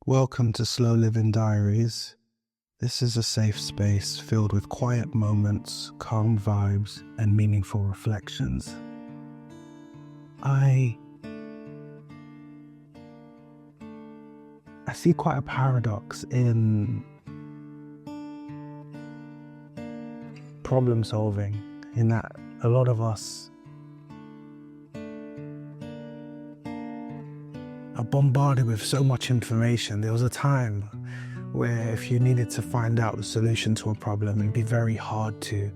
Welcome to Slow Living Diaries. This is a safe space filled with quiet moments, calm vibes, and meaningful reflections. I see quite a paradox in problem solving, in that a lot of us are bombarded with so much information. There was a time where if you needed to find out the solution to a problem, it'd be very hard to,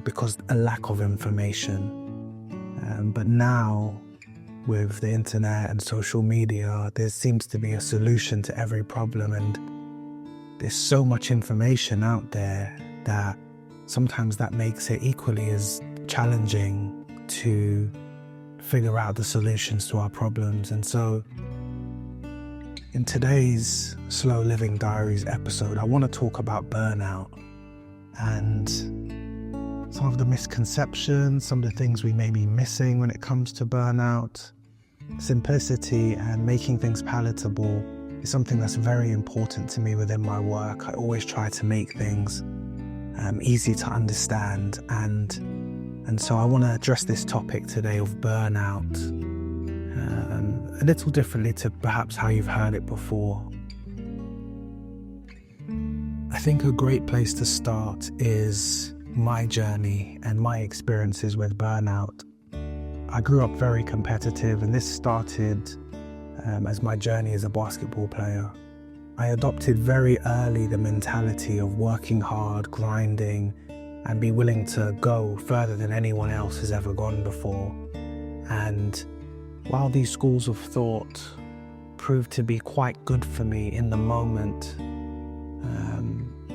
because a lack of information. But now, with the internet and social media, there seems to be a solution to every problem, and there's so much information out there that sometimes that makes it equally as challenging to figure out the solutions to our problems. And so in today's Slow Living Diaries episode, I want to talk about burnout and some of the misconceptions, some of the things we may be missing when it comes to burnout. Simplicity and making things palatable is something that's very important to me within my work. I always try to make things easy to understand, and so I want to address this topic today of burnout a little differently to perhaps how you've heard it before. I think a great place to start is my journey and my experiences with burnout. I grew up very competitive, and this started as my journey as a basketball player. I adopted very early the mentality of working hard, grinding, and be willing to go further than anyone else has ever gone before. And while these schools of thought proved to be quite good for me in the moment,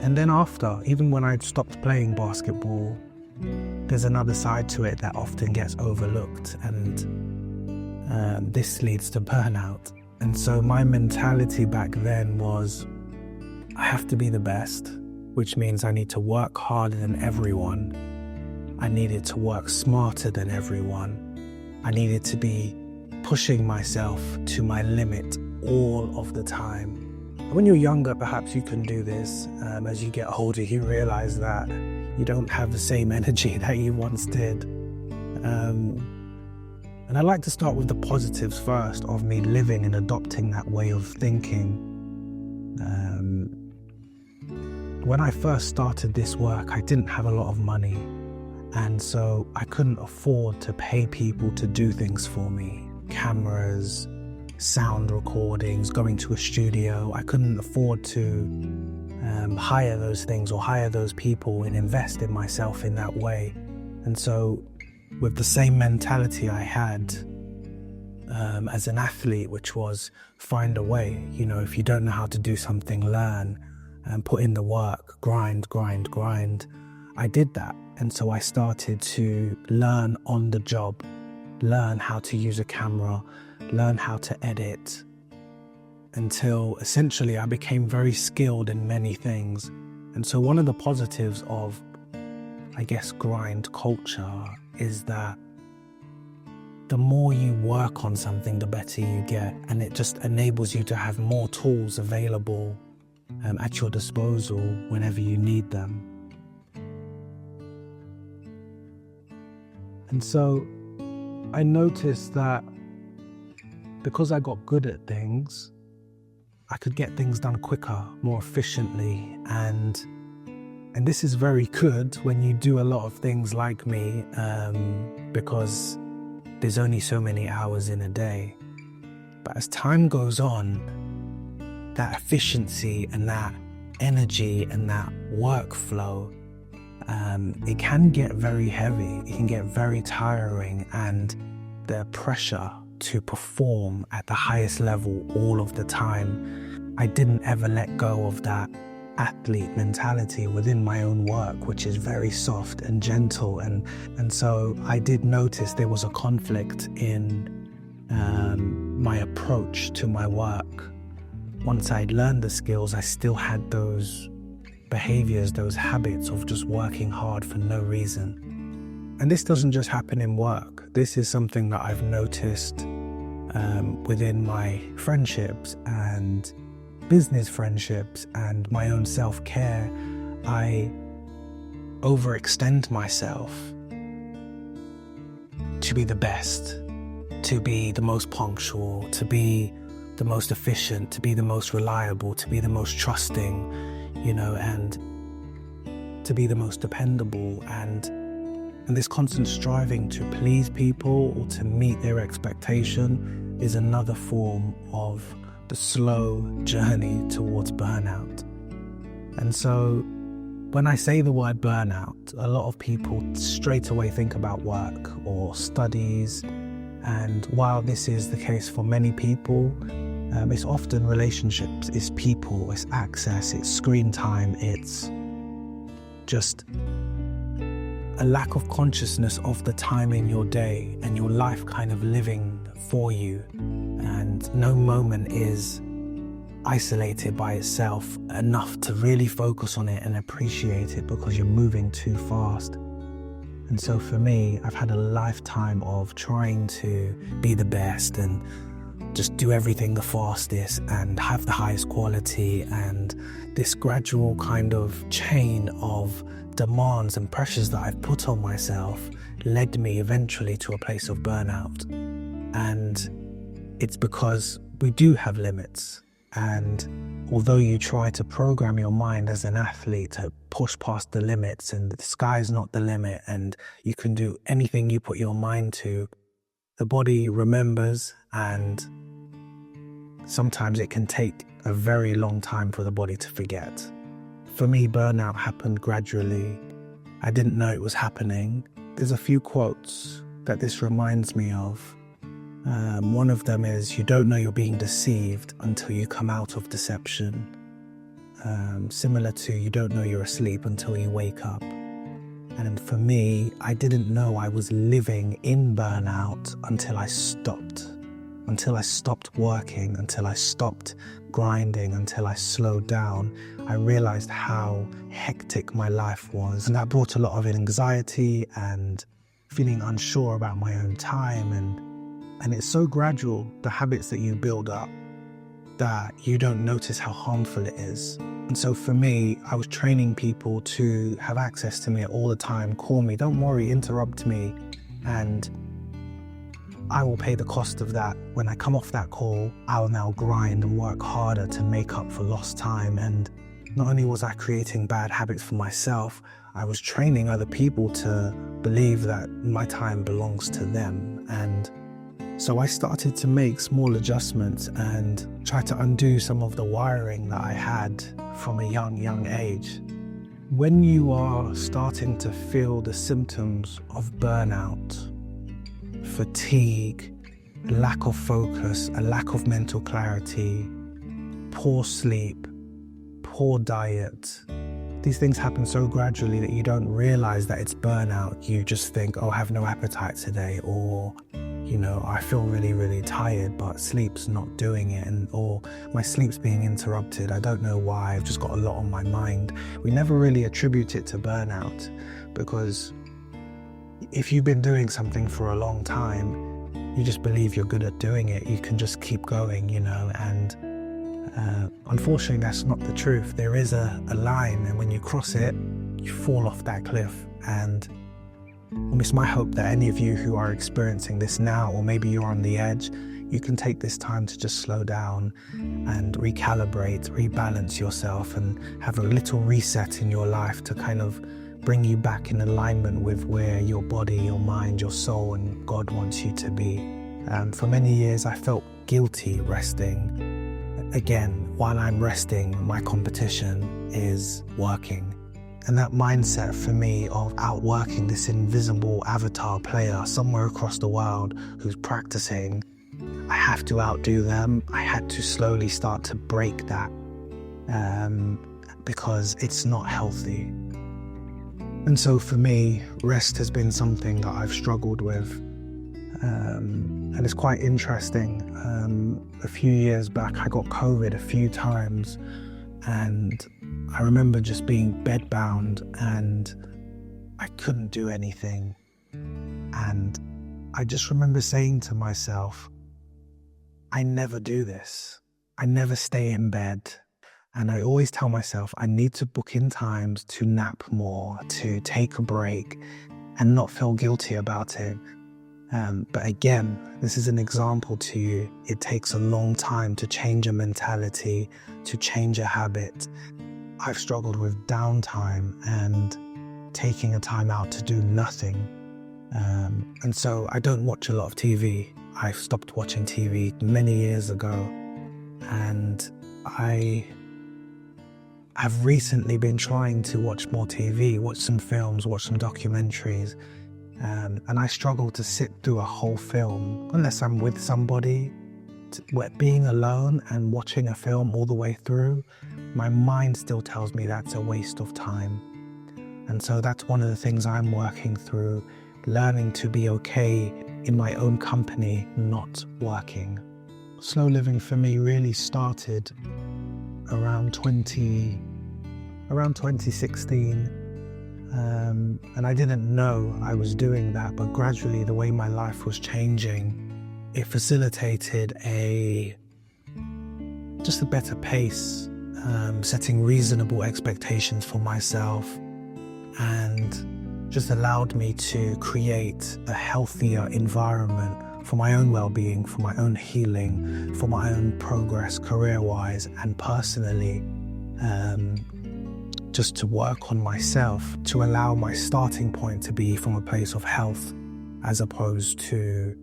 and then after, even when I'd stopped playing basketball, there's another side to it that often gets overlooked, and this leads to burnout. And so my mentality back then was, I have to be the best, which means I need to work harder than everyone. I needed to work smarter than everyone. I needed to be pushing myself to my limit all of the time. When you're younger, perhaps you can do this. As you get older, you realize that you don't have the same energy that you once did. And I'd like to start with the positives first of me living and adopting that way of thinking. When I first started this work, I didn't have a lot of money, and so I couldn't afford to pay people to do things for me. Cameras, sound recordings, going to a studio. I couldn't afford to hire those things or hire those people and invest in myself in that way. And so with the same mentality I had as an athlete, which was find a way, if you don't know how to do something, learn and put in the work, grind. I did that. And so I started to learn on the job, learn how to use a camera, learn how to edit, until essentially I became very skilled in many things. And so one of the positives of, I guess, grind culture is that the more you work on something, the better you get, and it just enables you to have more tools available at your disposal whenever you need them. And so I noticed that because I got good at things, I could get things done quicker, more efficiently, and this is very good when you do a lot of things like me, because there's only so many hours in a day. But as time goes on, that efficiency and that energy and that workflow, it can get very heavy, it can get very tiring, and the pressure to perform at the highest level all of the time. I didn't ever let go of that athlete mentality within my own work, which is very soft and gentle, and so I did notice there was a conflict in my approach to my work. Once I'd learned the skills, I still had those behaviors, those habits of just working hard for no reason. And this doesn't just happen in work. This is something that I've noticed within my friendships and business friendships and my own self-care, I overextend myself to be the best, to be the most punctual, to be the most efficient, to be the most reliable, to be the most trusting, and to be the most dependable. And this constant striving to please people or to meet their expectation is another form of the slow journey towards burnout. And so when I say the word burnout, a lot of people straight away think about work or studies. And while this is the case for many people, it's often relationships, it's people, it's access, it's screen time, it's just a lack of consciousness of the time in your day and your life kind of living for you. And no moment is isolated by itself enough to really focus on it and appreciate it, because you're moving too fast. And so for me, I've had a lifetime of trying to be the best and just do everything the fastest and have the highest quality, and this gradual kind of chain of demands and pressures that I've put on myself led me eventually to a place of burnout. And it's because we do have limits, and although you try to program your mind as an athlete to push past the limits, and the sky's not the limit and you can do anything you put your mind to, the body remembers, and sometimes it can take a very long time for the body to forget. For me, burnout happened gradually. I didn't know it was happening. There's a few quotes that this reminds me of. One of them is, you don't know you're being deceived until you come out of deception. Similar to, you don't know you're asleep until you wake up. And for me, I didn't know I was living in burnout until I stopped working, until I stopped grinding, until I slowed down. I realized how hectic my life was, and that brought a lot of anxiety and feeling unsure about my own time. And it's so gradual, the habits that you build up, that you don't notice how harmful it is. And so for me, I was training people to have access to me all the time, call me, don't worry, interrupt me, and I will pay the cost of that. When I come off that call, I'll now grind and work harder to make up for lost time. And not only was I creating bad habits for myself, I was training other people to believe that my time belongs to them. And so I started to make small adjustments and try to undo some of the wiring that I had from a young age. When you are starting to feel the symptoms of burnout, fatigue, a lack of focus, a lack of mental clarity, poor sleep, poor diet, these things happen so gradually that you don't realize that it's burnout. You just think, oh, I have no appetite today, or I feel really tired, but sleep's not doing it, or my sleep's being interrupted. I don't know why, I've just got a lot on my mind. We never really attribute it to burnout, because if you've been doing something for a long time, you just believe you're good at doing it. You can just keep going, and unfortunately that's not the truth. There is a line, and when you cross it, you fall off that cliff. And it's my hope that any of you who are experiencing this now, or maybe you're on the edge, you can take this time to just slow down and recalibrate, rebalance yourself, and have a little reset in your life to kind of bring you back in alignment with where your body, your mind, your soul, and God wants you to be. For many years, I felt guilty resting. Again, while I'm resting, my competition is working. And that mindset for me of outworking this invisible avatar player somewhere across the world who's practicing, I have to outdo them. I had to slowly start to break that because it's not healthy. And so for me, rest has been something that I've struggled with. And it's quite interesting. A few years back, I got COVID a few times, and I remember just being bedbound and I couldn't do anything. And I just remember saying to myself, I never do this. I never stay in bed. And I always tell myself I need to book in times to nap more, to take a break and not feel guilty about it. But again, this is an example to you. It takes a long time to change a mentality, to change a habit. I've struggled with downtime and taking a time out to do nothing. And so I don't watch a lot of TV. I stopped watching TV many years ago. And I have recently been trying to watch more TV, watch some films, watch some documentaries. And I struggle to sit through a whole film unless I'm with somebody. Being alone and watching a film all the way through, my mind still tells me that's a waste of time. And so that's one of the things I'm working through, learning to be okay in my own company, not working. Slow living for me really started around 2016. And I didn't know I was doing that, but gradually the way my life was changing, it facilitated just a better pace, setting reasonable expectations for myself, and just allowed me to create a healthier environment for my own well-being, for my own healing, for my own progress career-wise and personally. Just to work on myself, to allow my starting point to be from a place of health, as opposed to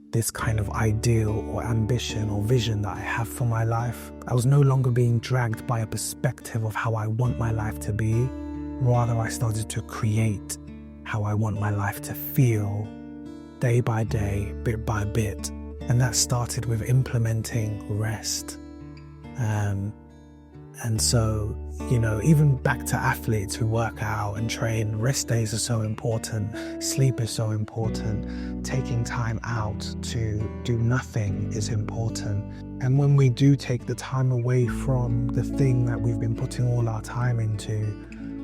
this kind of ideal or ambition or vision that I have for my life. I was no longer being dragged by a perspective of how I want my life to be. Rather, I started to create how I want my life to feel, day by day, bit by bit. And that started with implementing rest. And so, even back to athletes who work out and train, rest days are so important, sleep is so important, taking time out to do nothing is important. And when we do take the time away from the thing that we've been putting all our time into,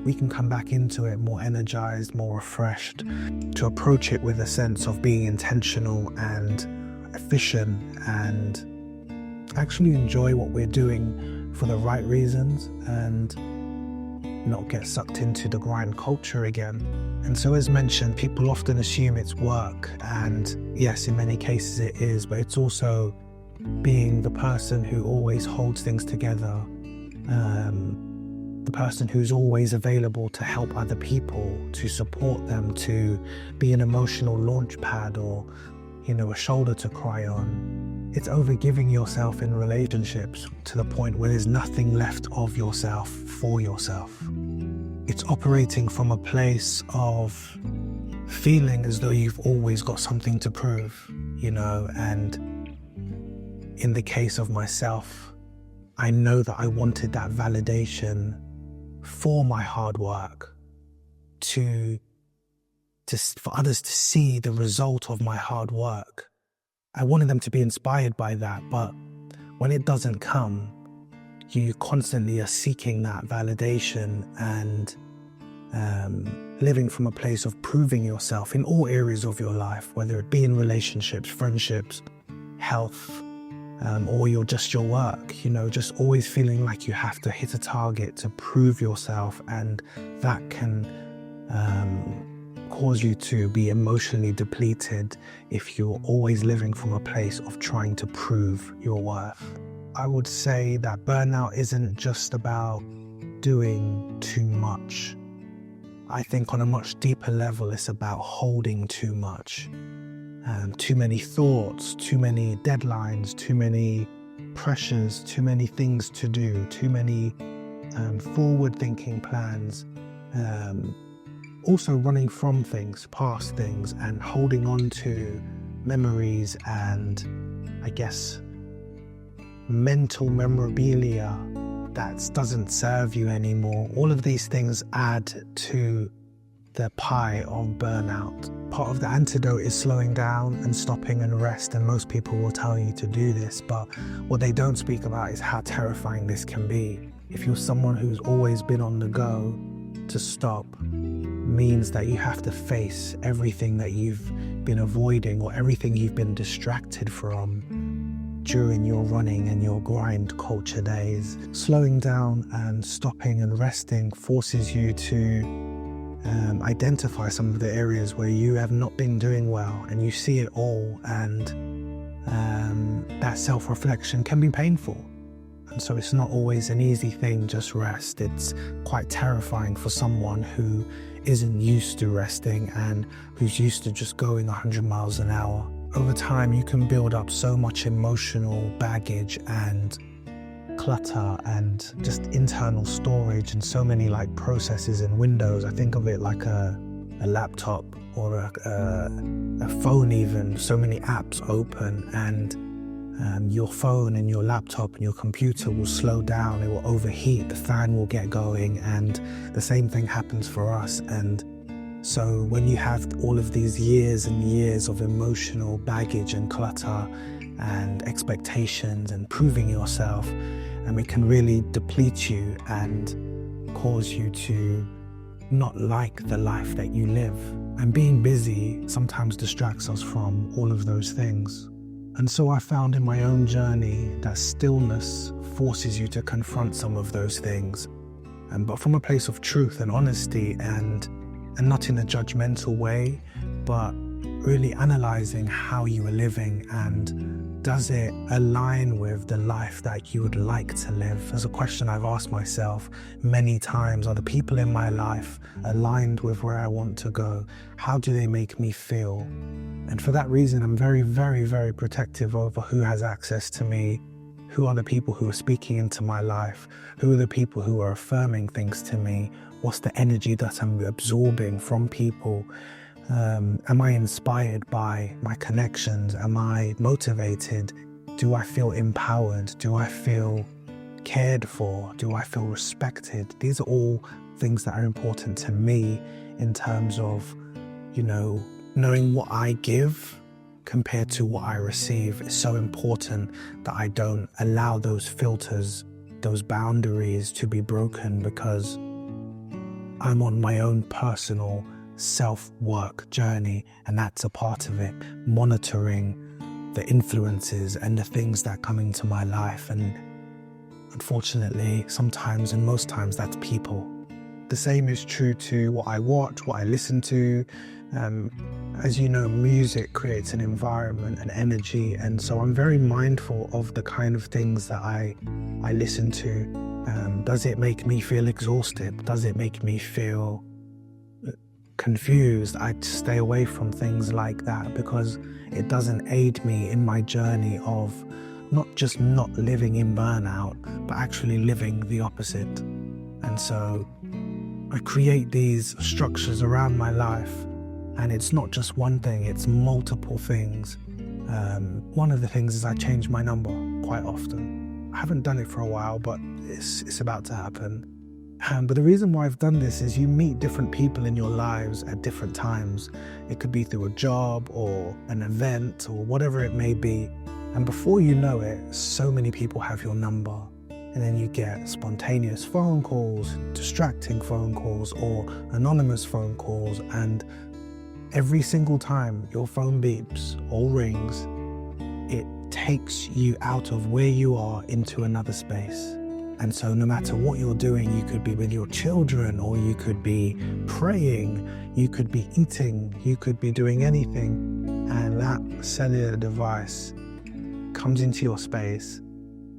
we can come back into it more energized, more refreshed, to approach it with a sense of being intentional and efficient and actually enjoy what we're doing for the right reasons and not get sucked into the grind culture again. And so, as mentioned, people often assume it's work, and yes, in many cases it is, but it's also being the person who always holds things together, the person who's always available to help other people, to support them, to be an emotional launch pad or, a shoulder to cry on. It's overgiving yourself in relationships to the point where there's nothing left of yourself for yourself. It's operating from a place of feeling as though you've always got something to prove, and in the case of myself, I know that I wanted that validation for my hard work, for others to see the result of my hard work. I wanted them to be inspired by that, but when it doesn't come, you constantly are seeking that validation and living from a place of proving yourself in all areas of your life, whether it be in relationships, friendships, health, or your work, just always feeling like you have to hit a target to prove yourself, and that can cause you to be emotionally depleted if you're always living from a place of trying to prove your worth. I would say that burnout isn't just about doing too much. I think on a much deeper level, it's about holding too much. Too many thoughts, too many deadlines, too many pressures, too many things to do, too many forward-thinking plans. Also running from things, past things, and holding on to memories and, I guess, mental memorabilia that doesn't serve you anymore. All of these things add to the pie of burnout. Part of the antidote is slowing down and stopping and rest, and most people will tell you to do this, but what they don't speak about is how terrifying this can be. If you're someone who's always been on the go, to stop means that you have to face everything that you've been avoiding or everything you've been distracted from. during your running and your grind culture days. Slowing down and stopping and resting forces you to identify some of the areas where you have not been doing well, and you see it all, and that self-reflection can be painful. And so it's not always an easy thing, just rest. It's quite terrifying for someone who isn't used to resting and who's used to just going 100 miles an hour. Over time, you can build up so much emotional baggage and clutter and just internal storage and so many like processes and windows. I think of it like a laptop or a phone even. So many apps open, and your phone and your laptop and your computer will slow down, it will overheat, the fan will get going, and the same thing happens for us. And so when you have all of these years and years of emotional baggage and clutter and expectations and proving yourself, and it can really deplete you and cause you to not like the life that you live. And being busy sometimes distracts us from all of those things. And so I found in my own journey that stillness forces you to confront some of those things, but from a place of truth and honesty, and not in a judgmental way, but really analyzing how you are living, and does it align with the life that you would like to live? There's a question I've asked myself many times. Are the people in my life aligned with where I want to go? How do they make me feel? And for that reason, I'm very, very, very protective over who has access to me. Who are the people who are speaking into my life? Who are the people who are affirming things to me? What's the energy that I'm absorbing from people? Am I inspired by my connections? Am I motivated? Do I feel empowered? Do I feel cared for? Do I feel respected? These are all things that are important to me in terms of, knowing what I give compared to what I receive. Is so important that I don't allow those filters, those boundaries to be broken, because I'm on my own personal self-work journey, and that's a part of it, monitoring the influences and the things that come into my life. And unfortunately, sometimes and most times, that's people. The same is true to what I watch, what I listen to. As you know, music creates an environment, an energy, and so I'm very mindful of the kind of things that I listen to. Does it make me feel exhausted? Does it make me feel confused? I stay away from things like that, because it doesn't aid me in my journey of not just not living in burnout, but actually living the opposite. And so I create these structures around my life, and it's not just one thing, it's multiple things. One of the things is I change my number quite often. I haven't done it for a while, but it's about to happen. But the reason why I've done this is you meet different people in your lives at different times. It could be through a job or an event or whatever it may be. And before you know it, so many people have your number. And then you get spontaneous phone calls, distracting phone calls, or anonymous phone calls. And every single time your phone beeps or rings, it takes you out of where you are into another space. And so no matter what you're doing, you could be with your children, or you could be praying, you could be eating, you could be doing anything, and that cellular device comes into your space,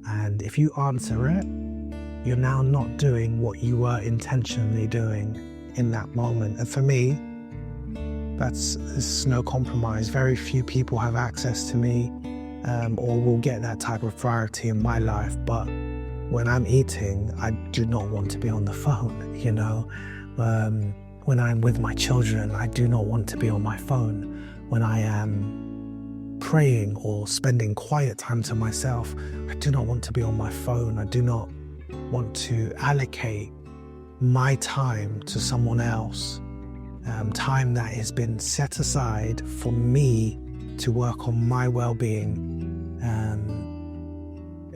and if you answer it, you're now not doing what you were intentionally doing in that moment. And for me, it's no compromise. Very few people have access to me, or will get that type of priority in my life, but when I'm eating, I do not want to be on the phone, When I'm with my children, I do not want to be on my phone. When I am praying or spending quiet time to myself, I do not want to be on my phone. I do not want to allocate my time to someone else, time that has been set aside for me to work on my well-being.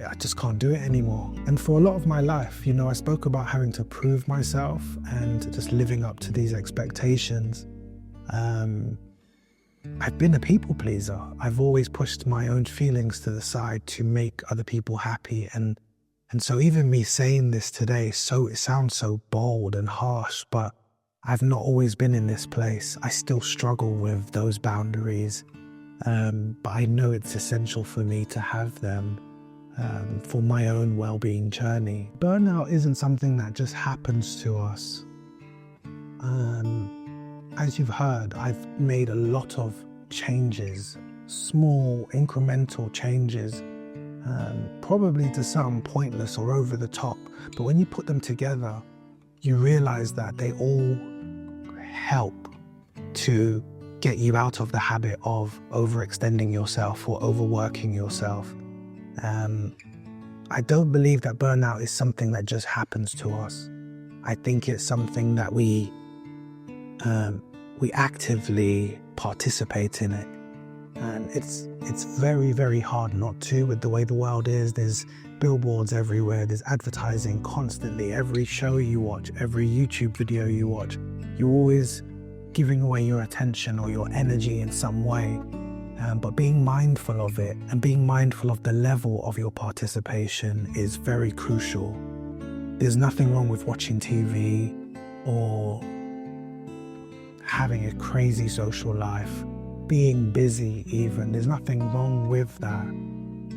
I just can't do it anymore. And for a lot of my life, I spoke about having to prove myself and just living up to these expectations. I've been a people pleaser. I've always pushed my own feelings to the side to make other people happy. And so even me saying this today, it sounds so bold and harsh, but I've not always been in this place. I still struggle with those boundaries. But I know it's essential for me to have them for my own well-being journey. Burnout isn't something that just happens to us. As you've heard, I've made a lot of changes, small incremental changes, probably to some pointless or over the top. But when you put them together, you realize that they all help to get you out of the habit of overextending yourself or overworking yourself. I don't believe that burnout is something that just happens to us. I think it's something that we actively participate in it. And it's very, very hard not to, with the way the world is. There's billboards everywhere, there's advertising constantly. Every show you watch, every YouTube video you watch, you're always giving away your attention or your energy in some way. But being mindful of it and being mindful of the level of your participation is very crucial. There's nothing wrong with watching TV or having a crazy social life, being busy even. There's nothing wrong with that.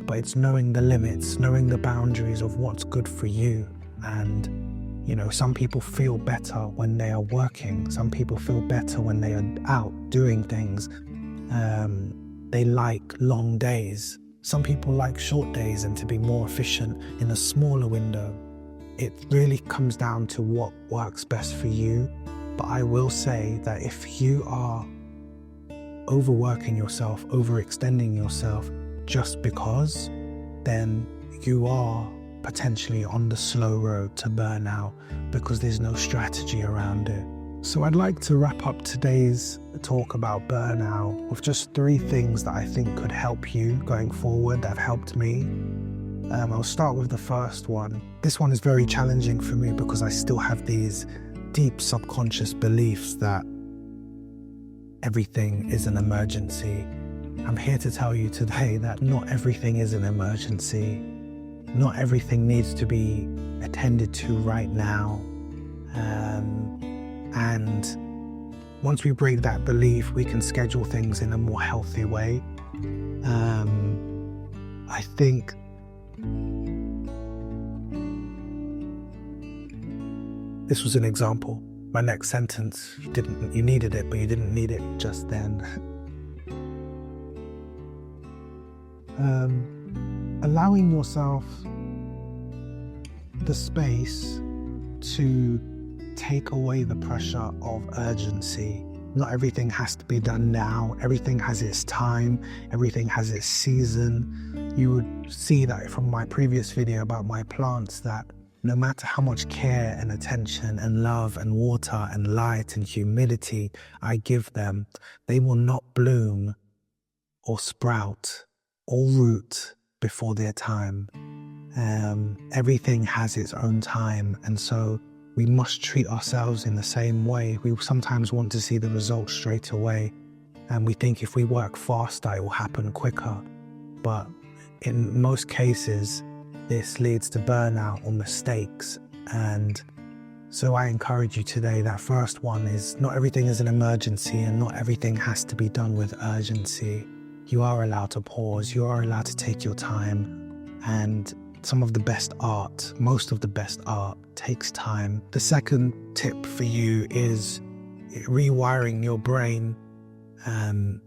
But it's knowing the limits, knowing the boundaries of what's good for you. And, you know, some people feel better when they are working. Some people feel better when they are out doing things. They like long days. Some people like short days and to be more efficient in a smaller window. It really comes down to what works best for you. But I will say that if you are overworking yourself, overextending yourself just because, then you are potentially on the slow road to burnout because there's no strategy around it. So I'd like to wrap up today's talk about burnout with just 3 things that I think could help you going forward, that have helped me. I'll start with the first one. This one is very challenging for me because I still have these deep subconscious beliefs that everything is an emergency. I'm here to tell you today that not everything is an emergency. Not everything needs to be attended to right now. And once we break that belief, we can schedule things in a more healthy way. I think this was an example. My next sentence, you needed it, but you didn't need it just then. Allowing yourself the space to take away the pressure of urgency. Not everything has to be done now. Everything has its time. Everything has its season. You would see that from my previous video about my plants, that no matter how much care and attention and love and water and light and humidity I give them, they will not bloom or sprout or root before their time. Everything has its own time, and so we must treat ourselves in the same way. We sometimes want to see the results straight away, and we think if we work faster, it will happen quicker. But in most cases, this leads to burnout or mistakes. And so I encourage you today, that first one is not everything is an emergency and not everything has to be done with urgency. You are allowed to pause, you are allowed to take your time, and some of the best art, most of the best art takes time. The second tip for you is rewiring your brain. And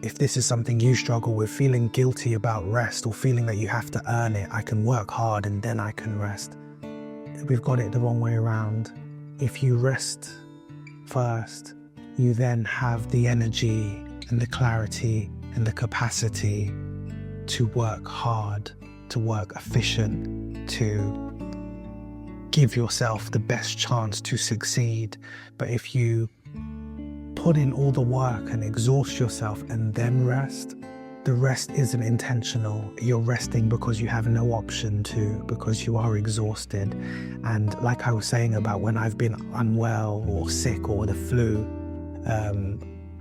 if this is something you struggle with, feeling guilty about rest or feeling that you have to earn it, I can work hard and then I can rest. We've got it the wrong way around. If you rest first, you then have the energy and the clarity and the capacity to work hard, to work efficient, to give yourself the best chance to succeed. But if you put in all the work and exhaust yourself and then rest, the rest isn't intentional. You're resting because you have no option to, because you are exhausted. And like I was saying about when I've been unwell or sick or the flu,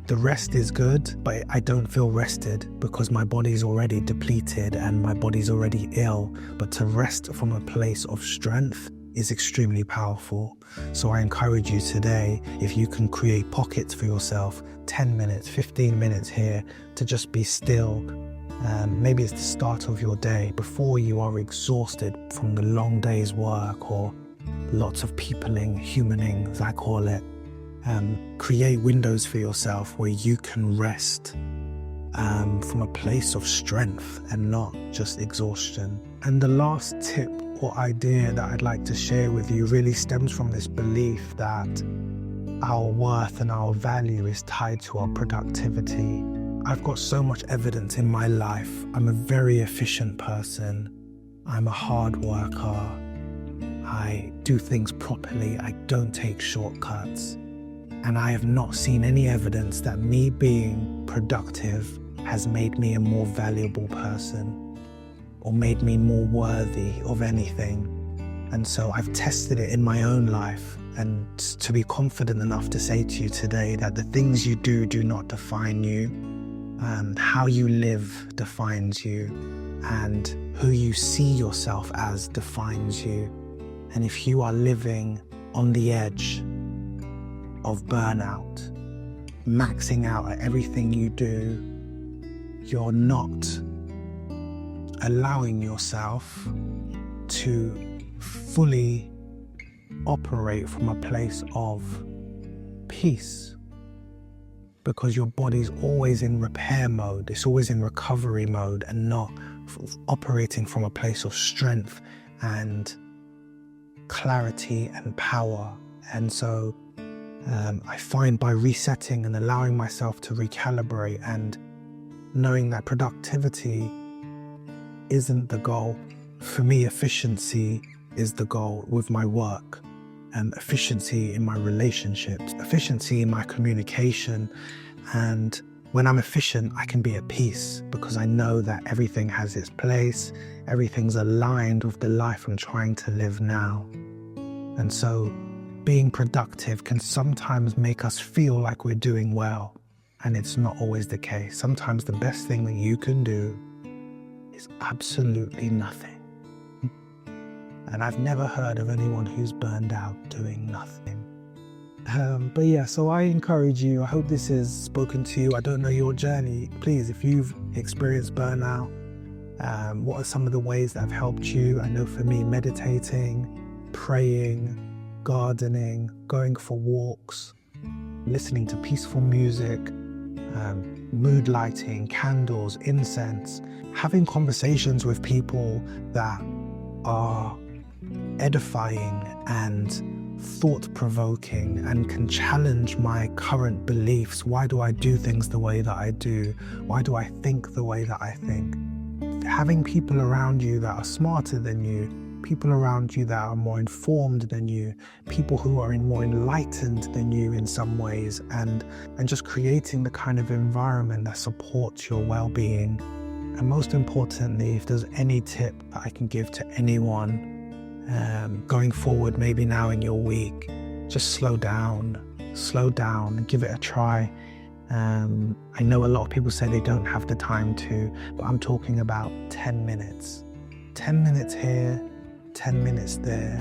The rest is good, but I don't feel rested because my body's already depleted and my body's already ill. But to rest from a place of strength is extremely powerful. So I encourage you today, if you can create pockets for yourself, 10 minutes, 15 minutes here to just be still. Maybe it's the start of your day before you are exhausted from the long day's work or lots of peopling, humaning, as I call it. Create windows for yourself where you can rest from a place of strength and not just exhaustion. And the last tip or idea that I'd like to share with you really stems from this belief that our worth and our value is tied to our productivity. I've got so much evidence in my life. I'm a very efficient person. I'm a hard worker. I do things properly. I don't take shortcuts. And I have not seen any evidence that me being productive has made me a more valuable person or made me more worthy of anything. And so I've tested it in my own life, and to be confident enough to say to you today that the things you do not define you. How you live defines you, and who you see yourself as defines you. And if you are living on the edge of burnout, maxing out at everything you do, you're not allowing yourself to fully operate from a place of peace, because your body's always in repair mode, it's always in recovery mode and not operating from a place of strength and clarity and power. And so I find by resetting and allowing myself to recalibrate and knowing that productivity isn't the goal. For me, efficiency is the goal with my work, and efficiency in my relationships, efficiency in my communication. And when I'm efficient, I can be at peace because I know that everything has its place, everything's aligned with the life I'm trying to live now. And so being productive can sometimes make us feel like we're doing well, and it's not always the case. Sometimes the best thing that you can do is absolutely nothing. And I've never heard of anyone who's burned out doing nothing. But yeah, so I encourage you, I hope this has spoken to you. I don't know your journey. Please, if you've experienced burnout, what are some of the ways that have helped you? I know for me, meditating, praying, gardening, going for walks, listening to peaceful music, mood lighting, candles, incense, having conversations with people that are edifying and thought-provoking and can challenge my current beliefs. Why do I do things the way that I do? Why do I think the way that I think? Having people around you that are smarter than you, people around you that are more informed than you, people who are more enlightened than you in some ways, and just creating the kind of environment that supports your well-being. And most importantly, if there's any tip that I can give to anyone going forward, maybe now in your week, just slow down and give it a try. I know a lot of people say they don't have the time to, but I'm talking about 10 minutes. 10 minutes here, 10 minutes there.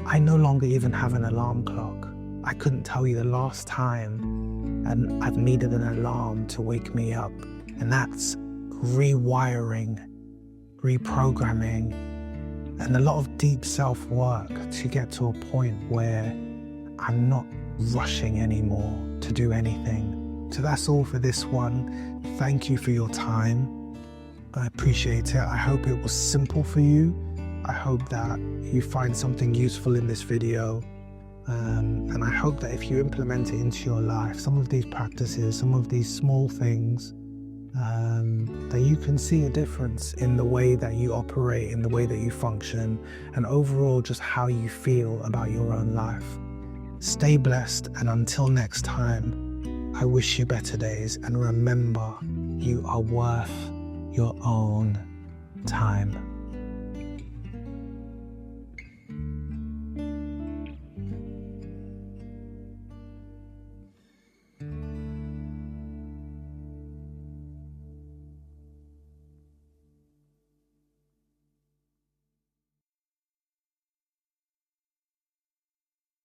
I no longer even have an alarm clock. I couldn't tell you the last time and I've needed an alarm to wake me up. And that's rewiring, reprogramming, and a lot of deep self-work to get to a point where I'm not rushing anymore to do anything. So that's all for this one. Thank you for your time. I appreciate it. I hope it was simple for you. I hope that you find something useful in this video. And I hope that if you implement it into your life, some of these practices, some of these small things, that you can see a difference in the way that you operate, in the way that you function, and overall just how you feel about your own life. Stay blessed, and until next time, I wish you better days, and remember, you are worth your own time.